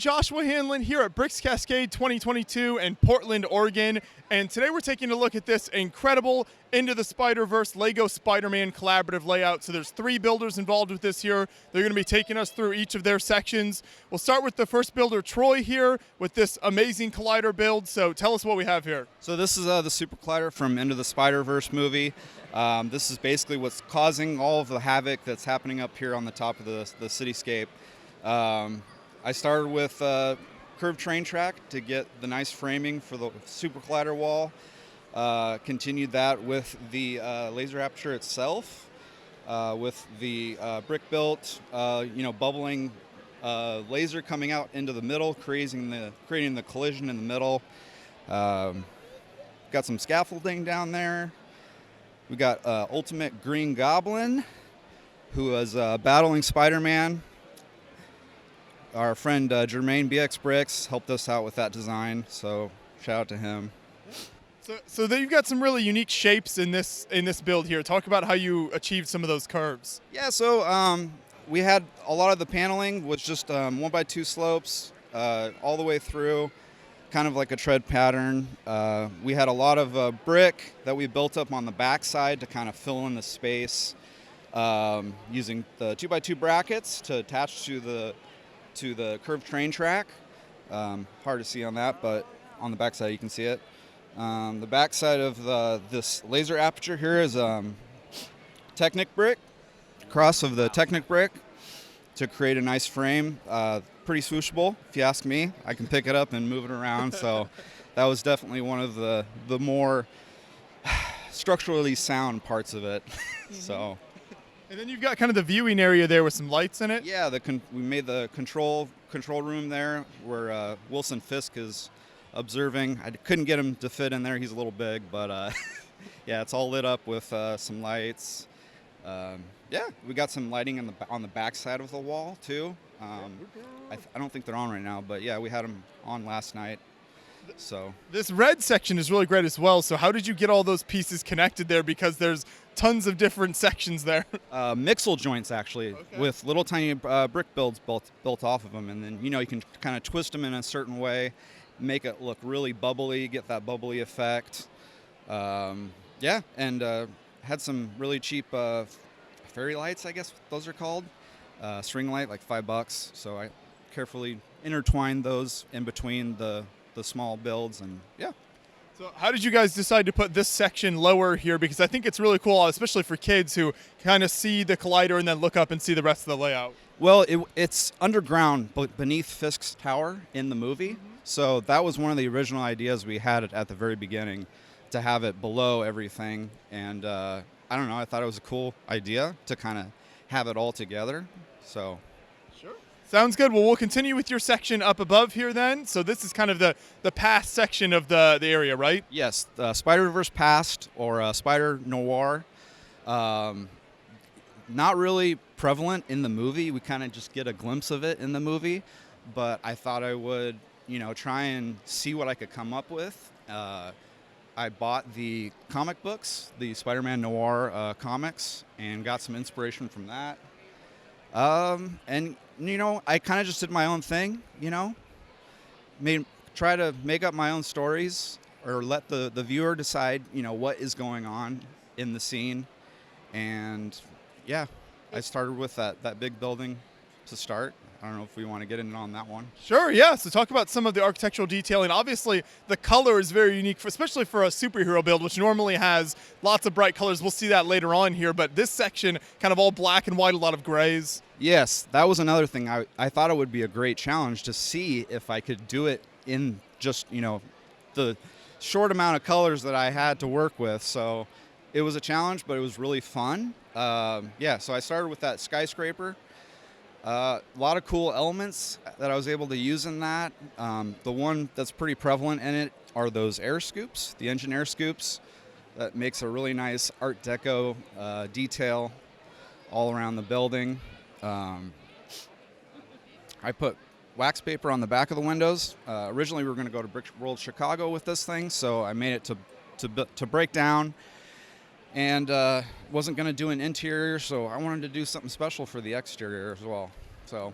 Joshua Hanlon here at Bricks Cascade 2022 in Portland, Oregon. And today we're taking a look at this incredible Into the Spiderverse LEGO Spider-Man collaborative layout. So there's 3 builders involved with this here. They're going to be taking us through each of their sections. We'll start with the first builder, Troy, here with this amazing collider build. So tell us what we have here. So this is the super collider from Into the Spiderverse movie. This is basically what's causing all of the havoc that's happening up here on the top of the cityscape. I started with a curved train track to get the nice framing for the super collider wall. Continued that with the laser aperture itself, with the brick built, bubbling laser coming out into the middle, creating the collision in the middle. Got some scaffolding down there. We got Ultimate Green Goblin, who is battling Spider-Man. Our friend Jermaine BX Bricks helped us out with that design, so shout out to him. So you've got some really unique shapes in this build here. Talk about how you achieved some of those curves. Yeah, so we had a lot of the paneling was just 1x2 slopes all the way through, kind of like a tread pattern. We had a lot of brick that we built up on the backside to kind of fill in the space, using the 2x2 brackets to attach to the curved train track. Hard to see on that, but on the backside you can see it. The backside of this laser aperture here is Technic brick, cross of the Technic brick to create a nice frame. Pretty swooshable, if you ask me. I can pick it up and move it around, so that was definitely one of the more structurally sound parts of it. So. And then you've got kind of the viewing area there with some lights in it. Yeah, we made the control room there where Wilson Fisk is observing. I couldn't get him to fit in there. He's a little big, but yeah, it's all lit up with some lights. Yeah, we got some lighting on the back side of the wall too. I don't think they're on right now, but yeah, we had them on last night. So this red section is really great as well. So how did you get all those pieces connected there? Because there's tons of different sections there. Mixel joints actually, okay, with little tiny brick builds built off of them, and then you can kind of twist them in a certain way, make it look really bubbly, get that bubbly effect. Yeah, and had some really cheap fairy lights, I guess those are called, string light, like $5. So I carefully intertwined those in between the small builds, and yeah. So how did you guys decide to put this section lower here? Because I think it's really cool, especially for kids who kind of see the collider and then look up and see the rest of the layout. Well, it's underground beneath Fisk's tower in the movie. Mm-hmm. So that was one of the original ideas we had at the very beginning, to have it below everything. And I don't know, I thought it was a cool idea to kind of have it all together. So. Sure. Sounds good. Well, we'll continue with your section up above here then. So this is kind of the past section of the area, right? Yes, Spiderverse Past, or Spider Noir. Not really prevalent in the movie. We kind of just get a glimpse of it in the movie. But I thought I would, try and see what I could come up with. I bought the comic books, the Spider-Man Noir comics, and got some inspiration from that. And I kind of just did my own thing, try to make up my own stories, or let the viewer decide, what is going on in the scene. And yeah, I started with that big building to start. I don't know if we want to get in on that one. Sure, yeah. So talk about some of the architectural detailing. Obviously, the color is very unique, especially for a superhero build, which normally has lots of bright colors. We'll see that later on here. But this section, kind of all black and white, a lot of grays. Yes, that was another thing. I thought it would be a great challenge to see if I could do it in just, the short amount of colors that I had to work with. So it was a challenge, but it was really fun. Yeah, so I started with that skyscraper. A lot of cool elements that I was able to use in that. The one that's pretty prevalent in it are those air scoops, the engine air scoops. That makes a really nice Art Deco detail all around the building. I put wax paper on the back of the windows. Originally we were going to go to Brick World Chicago with this thing, so I made it to break down. And wasn't going to do an interior, so I wanted to do something special for the exterior as well. So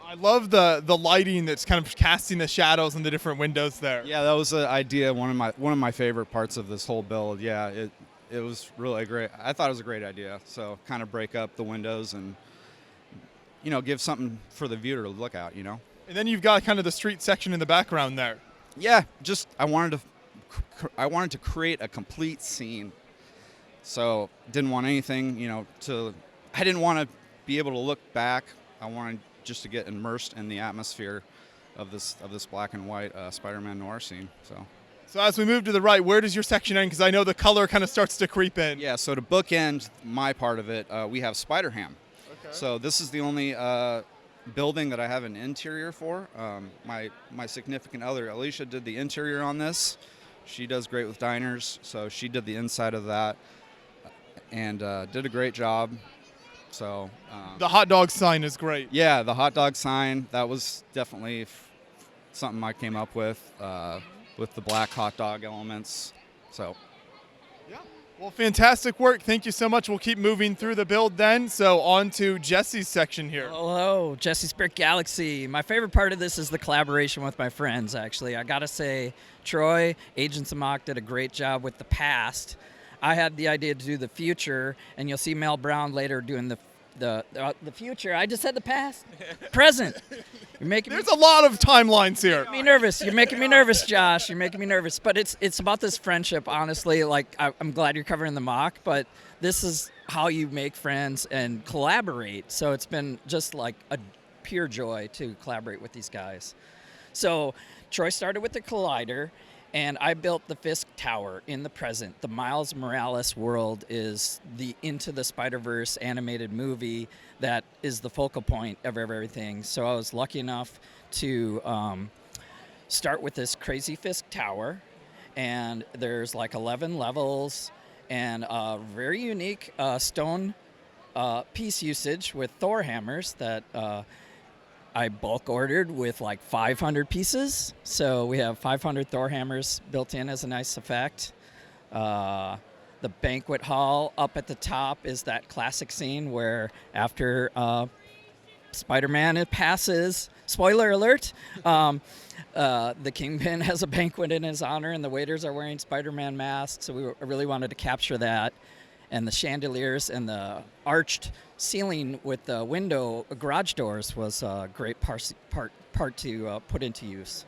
I I love the lighting that's kind of casting the shadows in the different windows there. Yeah, that was an idea. One of my favorite parts of this whole build. Yeah, it was really great. I thought it was a great idea. So kind of break up the windows and give something for the viewer to look at. And then you've got kind of the street section in the background there. Yeah, just I wanted to create a complete scene. So didn't want anything I didn't want to be able to look back. I wanted just to get immersed in the atmosphere of this black and white Spider-Man Noir scene. So as we move to the right, where does your section end? Because I know the color kind of starts to creep in. Yeah, so to bookend my part of it, we have Spider-Ham. Okay. So this is the only building that I have an interior for. My significant other, Alicia, did the interior on this. She does great with diners, so she did the inside of that and did a great job. So the hot dog sign is great. Yeah, the hot dog sign, that was definitely something I came up with the black hot dog elements. So yeah. Well, fantastic work. Thank you so much. We'll keep moving through the build then. So on to Jesse's section here. Hello, Jesse's Brick Galaxy. My favorite part of this is the collaboration with my friends, actually. I gotta say, Troy, Agents of Mock did a great job with the past. I had the idea to do the future, and you'll see Mel Brown later doing the future. I just said the past. Present. You're making There's a lot of timelines here. me nervous. You're making me nervous, Josh. You're making me nervous. But it's about this friendship, honestly. Like, I'm glad you're covering the mock, but this is how you make friends and collaborate. So it's been just like a pure joy to collaborate with these guys. So Troy started with the Collider, and I built the Fisk Tower in the present. The Miles Morales world is the Into the Spider-Verse animated movie that is the focal point of everything. So I was lucky enough to start with this crazy Fisk Tower, and there's like 11 levels and a very unique stone piece usage with Thor hammers that I bulk ordered with like 500 pieces. So we have 500 Thor hammers built in as a nice effect. The banquet hall up at the top is that classic scene where after Spider-Man passes, spoiler alert, the Kingpin has a banquet in his honor and the waiters are wearing Spider-Man masks. So we really wanted to capture that. And the chandeliers and the arched ceiling with the window garage doors was a great part to put into use.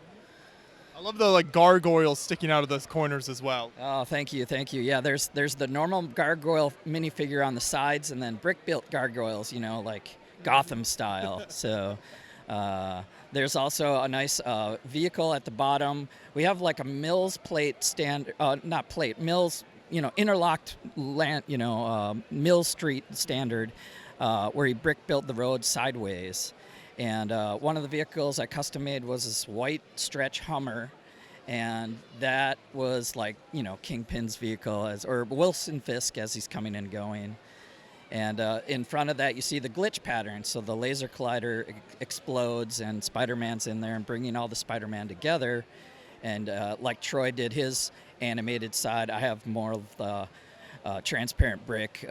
I love the gargoyles sticking out of those corners as well. Oh, thank you. Yeah, there's the normal gargoyle minifigure on the sides, and then brick-built gargoyles, like Gotham style. So there's also a nice vehicle at the bottom. We have like a Mills plate stand, not plate, Mills. Interlocked land, Mill Street standard, where he brick built the road sideways. And one of the vehicles I custom made was this white stretch Hummer. And that was like, Kingpin's vehicle, or Wilson Fisk as he's coming and going. And in front of that, you see the glitch pattern. So the laser collider explodes and Spider-Man's in there and bringing all the Spider-Man together. And like Troy did his animated side, I have more of the transparent brick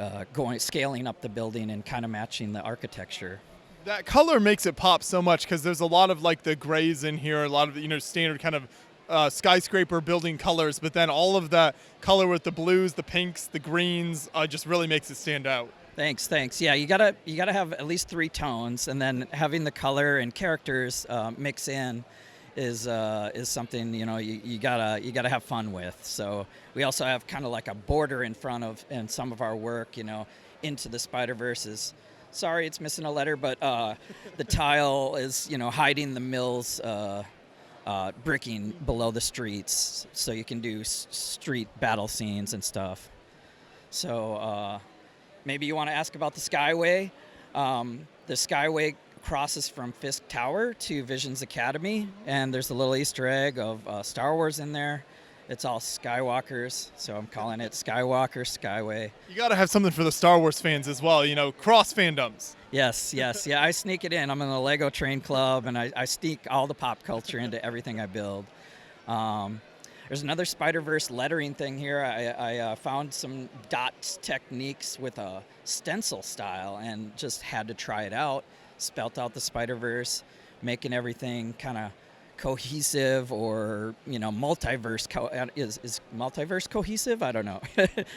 scaling up the building and kind of matching the architecture. That color makes it pop so much because there's a lot of the grays in here, a lot of standard kind of skyscraper building colors, but then all of that color with the blues, the pinks, the greens just really makes it stand out. Thanks. Yeah, you gotta have at least 3 tones, and then having the color and characters mix in is something you gotta have fun with. So we also have kind of like a border in front of in some of our work. Into the Spider-Verse. Sorry, it's missing a letter, but the tile is hiding the Mills bricking below the streets, so you can do street battle scenes and stuff. So maybe you want to ask about the Skyway. The Skyway crosses from Fisk Tower to Visions Academy, and there's a little Easter egg of Star Wars in there. It's all Skywalkers, so I'm calling it Skywalker Skyway. You got to have something for the Star Wars fans as well, cross fandoms. Yes, yeah, I sneak it in. I'm in the LEGO Train Club, and I sneak all the pop culture into everything I build. There's another Spider-Verse lettering thing here. I found some dots techniques with a stencil style and just had to try it out. Spelt out the Spider-Verse. making everything kind of cohesive, or multiverse. Is multiverse cohesive? I don't know.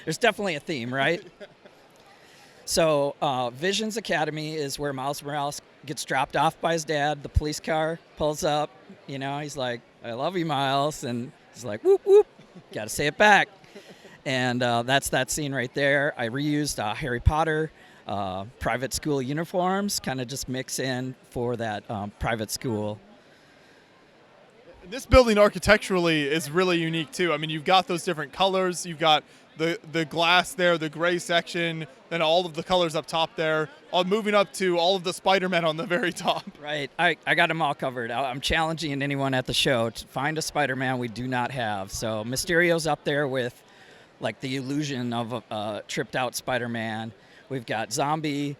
There's definitely a theme, right? So Visions Academy is where Miles Morales gets dropped off by his dad. The police car pulls up. He's like, "I love you, Miles," and he's like, "Whoop whoop." Got to say it back. And that's that scene right there. I reused Harry Potter private school uniforms, kind of just mix in for that private school. This building architecturally is really unique too. I mean, you've got those different colors. You've got the glass there, the gray section, then all of the colors up top there, all moving up to all of the Spider-Men on the very top. Right. I got them all covered. I'm challenging anyone at the show to find a Spider-Man we do not have. So Mysterio's up there with like the illusion of a tripped out Spider-Man. We've got zombie,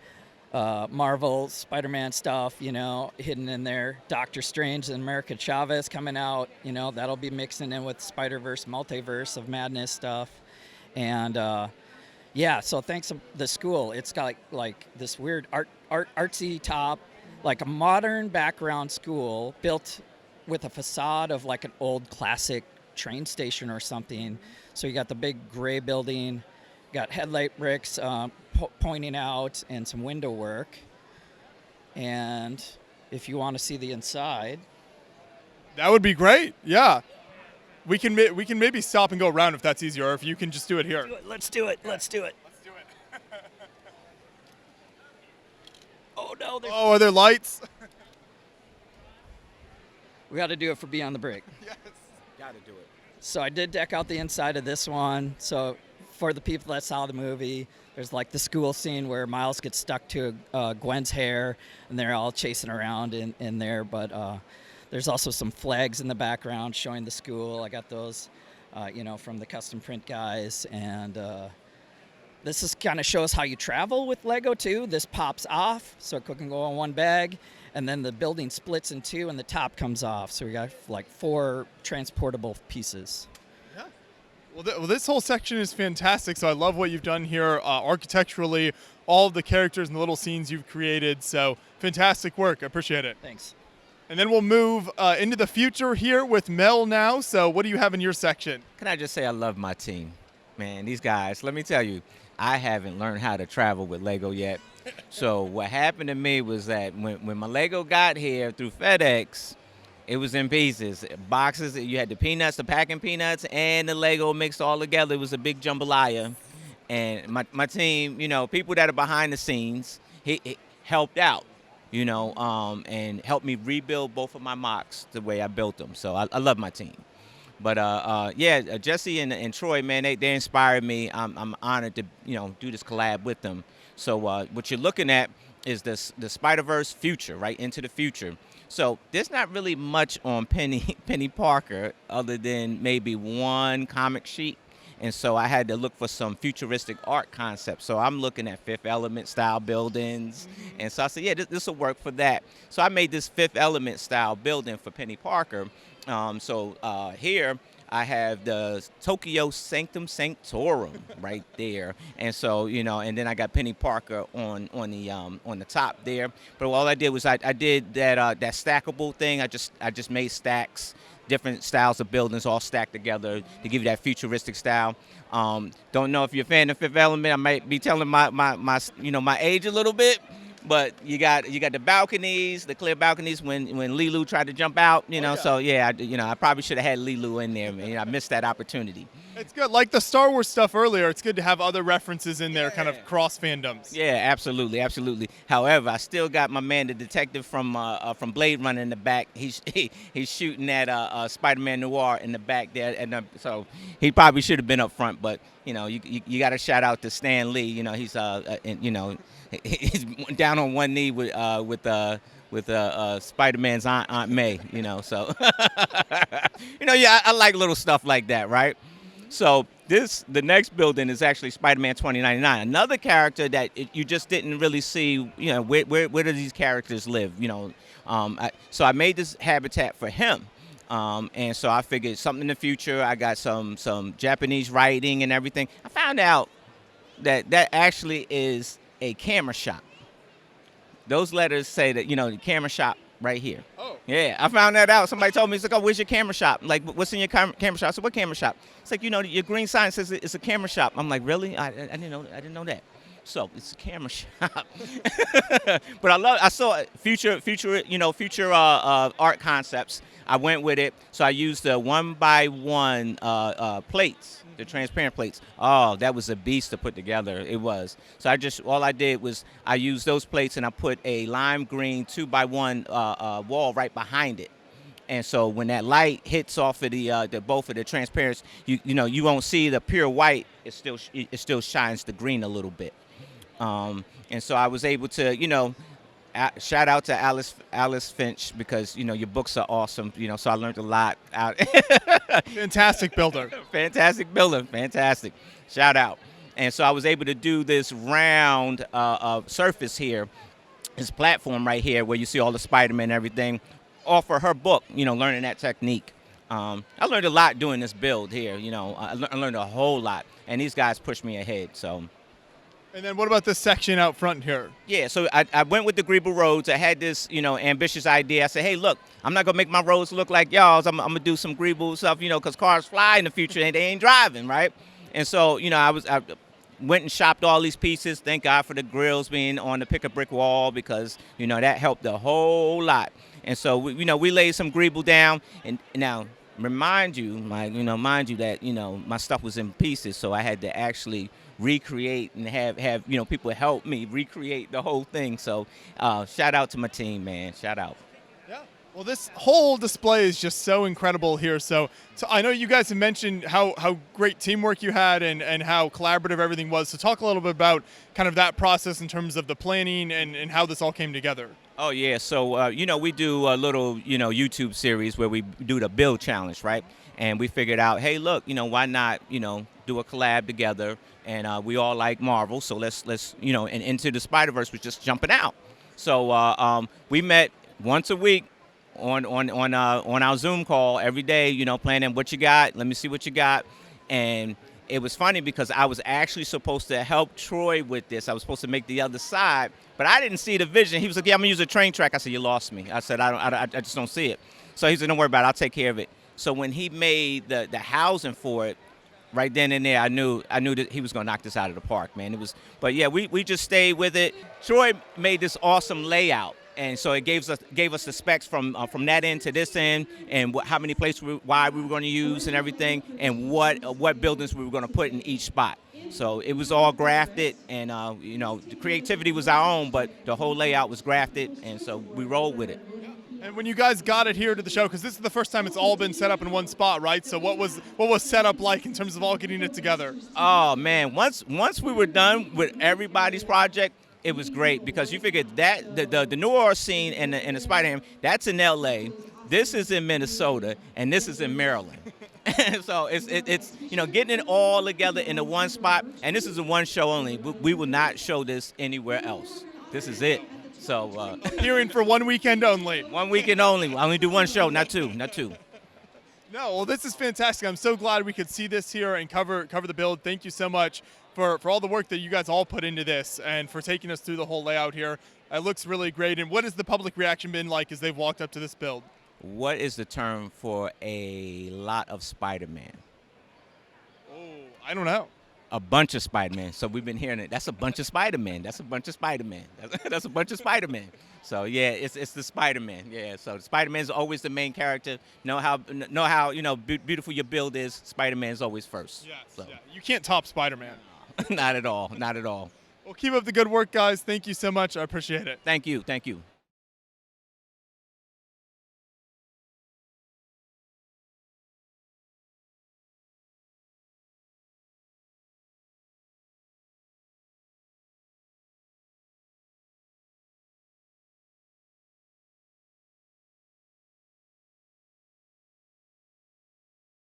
Marvel, Spider-Man stuff, hidden in there. Doctor Strange and America Chavez coming out, that'll be mixing in with Spider-Verse, multiverse of madness stuff. And so thanks to the school, it's got like this weird artsy top, like a modern background school built with a facade of like an old classic train station or something. So you got the big gray building, got headlight bricks pointing out, and some window work. And if you want to see the inside, that would be great. Yeah. We can maybe stop and go around if that's easier, or if you can just do it here. Let's do it. Oh no! Oh, are there lights? We got to do it for Beyond the Brick. Yes. Got to do it. So I did deck out the inside of this one. So for the people that saw the movie, there's like the school scene where Miles gets stuck to Gwen's hair, and they're all chasing around in there. But there's also some flags in the background showing the school. I got those, from the custom print guys. And this is kind of shows how you travel with Lego too. This pops off, so it can go on one bag. And then the building splits in two, and the top comes off. So we got like 4 transportable pieces. Yeah. Well, this whole section is fantastic. So I love what you've done here architecturally, all of the characters and the little scenes you've created. So fantastic work. I appreciate it. Thanks. And then we'll move into the future here with Mel now. So what do you have in your section? Can I just say I love my team? Man, these guys, let me tell you, I haven't learned how to travel with Lego yet. So what happened to me was that when my Lego got here through FedEx, it was in pieces. Boxes, you had the peanuts, the packing peanuts, and the Lego mixed all together. It was a big jambalaya. And my team, people that are behind the scenes, he helped out, and helped me rebuild both of my mocks the way I built them. So I love my team. But Jesse and Troy, man, they inspired me. I'm honored to do this collab with them. So what you're looking at is the Spiderverse future, right, into the future. So there's not really much on Penny Parker other than maybe one comic sheet. And so I had to look for some futuristic art concepts. So I'm looking at Fifth Element style buildings. And so I said, yeah, this will work for that. So I made this Fifth Element style building for Penny Parker. Here I have the Tokyo Sanctum Sanctorum right there, and so and then I got Penny Parker on the top there. But all I did was I did that stackable thing. I just made stacks, different styles of buildings all stacked together to give you that futuristic style. Don't know if you're a fan of Fifth Element. I might be telling my age a little bit. But you got the balconies, the clear balconies when Lilu tried to jump out, So yeah, I probably should have had Lilu in there. Man. I missed that opportunity. It's good, like the Star Wars stuff earlier. It's good to have other references in there, kind of cross fandoms. Yeah, absolutely. However, I still got my man, the detective from Blade Runner in the back. He's shooting at Spider-Man Noir in the back there, and so he probably should have been up front. But you got to shout out to Stan Lee. He's down on one knee with Spider-Man's Aunt May, So I like little stuff like that, right? So the next building is actually Spider-Man 2099, another character that you just didn't really see. Where do these characters live? So I made this habitat for him. And so I figured something in the future. I got some Japanese writing and everything. I found out that actually is a camera shop. Those letters say that, the camera shop right here. Oh, Yeah, I found that out. Somebody told me, it's like, oh, where's your camera shop? Like, what's in your camera shop? I said, what camera shop? It's like, your green sign says it's a camera shop. I'm like, really? I didn't know that. So it's a camera shop. But I saw future art concepts. I went with it. So I used the 1x1 plates, the transparent plates. Oh, that was a beast to put together. It was. So all I did was I used those plates and I put a lime green 2x1 wall right behind it. And so when that light hits off of the both of the transparents, you won't see the pure white. It still shines the green a little bit. And so I was able to, shout out to Alice Finch, because your books are awesome. So I learned a lot out. Fantastic builder. Fantastic builder. Fantastic. Shout out. And so I was able to do this round surface here, this platform right here where you see all the Spider-Man and everything, off of her book, learning that technique. I learned a lot doing this build here. I learned a whole lot, and these guys pushed me ahead. So. And then what about this section out front here? Yeah, so I went with the Greeble roads. I had this, ambitious idea. I said, hey, look, I'm not going to make my roads look like y'all's. I'm going to do some Greeble stuff, because cars fly in the future and they ain't driving, right? And so, I went and shopped all these pieces. Thank God for the grills being on the pick-a-brick wall, because, that helped a whole lot. And so, we laid some Greeble down. And now, mind you that, my stuff was in pieces, so I had to actually recreate and have people help me recreate the whole thing. So shout out to my team, man. Shout out. Yeah. Well, this whole display is just so incredible here. So I know you guys have mentioned how great teamwork you had and how collaborative everything was. So talk a little bit about kind of that process in terms of the planning and how this all came together. Oh, yeah. So, we do a little, YouTube series where we do the build challenge, right? And we figured out, hey, look, why not, do a collab together? And we all like Marvel, so let's and Into the Spiderverse was just jumping out. So we met once a week on our Zoom call every day, planning what you got. Let me see what you got. And it was funny because I was actually supposed to help Troy with this. I was supposed to make the other side, but I didn't see the vision. He was like, yeah, I'm gonna use a train track. I said, you lost me. I said, I just don't see it. So he said, don't worry about it. I'll take care of it. So when he made the housing for it, right then and there, I knew that he was gonna knock this out of the park, man. But yeah, we just stayed with it. Troy made this awesome layout, and so it gave us the specs from that end to this end, and how many places why we were going to use and everything, and what buildings we were going to put in each spot. So it was all grafted, and the creativity was our own, but the whole layout was grafted, and so we rolled with it. And when you guys got it here to the show, because this is the first time it's all been set up in one spot, right? So what was set up like in terms of all getting it together? Oh man, once we were done with everybody's project, it was great, because you figured that the Noir scene and the Spider-Man, that's in L.A., this is in Minnesota, and this is in Maryland. So it's getting it all together in the one spot, and this is a one show only. We will not show this anywhere else. This is it. So hearing for one weekend only. One weekend only. I only do one show, not two. No, well, this is fantastic. I'm so glad we could see this here and cover the build. Thank you so much for all the work that you guys all put into this and for taking us through the whole layout here. It looks really great. And what has the public reaction been like as they've walked up to this build? What is the term for a lot of Spider-Man? Oh, I don't know. A bunch of Spider-Man. So we've been hearing it. That's a bunch of Spider-Man. That's a bunch of Spider-Man. That's a bunch of Spider-Man. So yeah, it's the Spider-Man. Yeah. So Spider-Man is always the main character. Know how beautiful your build is. Spider-Man is always first. Yes. So. Yeah. You can't top Spider-Man. Not at all. Not at all. Well, keep up the good work, guys. Thank you so much. I appreciate it. Thank you.